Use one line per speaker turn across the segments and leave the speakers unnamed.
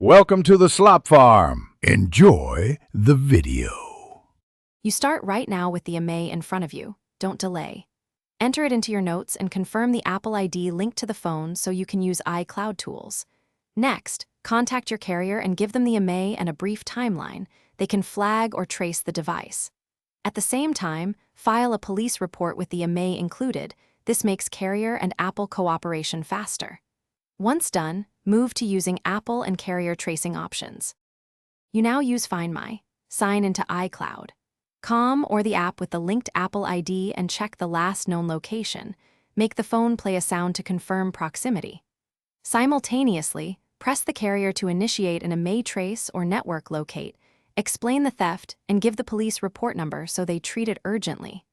Welcome to the Slop Farm. Enjoy the video.
You start right now with the Imei in front of you. Don't delay. Enter it into your notes and confirm the Apple ID linked to the phone so you can use iCloud tools. Next, contact your carrier and give them the Imei and a brief timeline. They can flag or trace the device. At the same time, file a police report with the Imei included. This makes carrier and Apple cooperation faster. Once done, move to using Apple and carrier tracing options. You now use Find My. Sign into iCloud. Com or the app with the linked Apple ID and check the last known location. Make the phone play a sound to confirm proximity. Simultaneously, press the carrier to initiate an Imei trace or network locate, explain the theft, and give the police report number so they treat it urgently.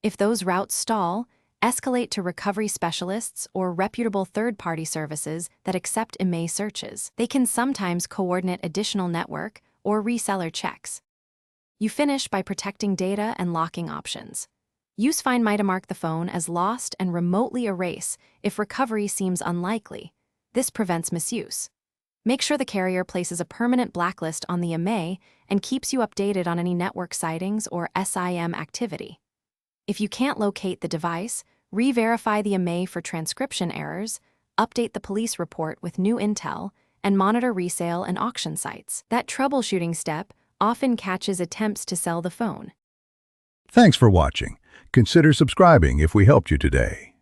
If those routes stall, escalate to recovery specialists or reputable third-party services that accept Imei searches. They can sometimes coordinate additional network or reseller checks. You finish by protecting data and locking options. Use Find My to mark the phone as lost and remotely erase if recovery seems unlikely. This prevents misuse. Make sure the carrier places a permanent blacklist on the Imei and keeps you updated on any network sightings or SIM activity. If you can't locate the device, re-verify the Imei for transcription errors, update the police report with new intel, and monitor resale and auction sites. That troubleshooting step often catches attempts to sell the phone.
Thanks for watching. Consider subscribing if we helped you today.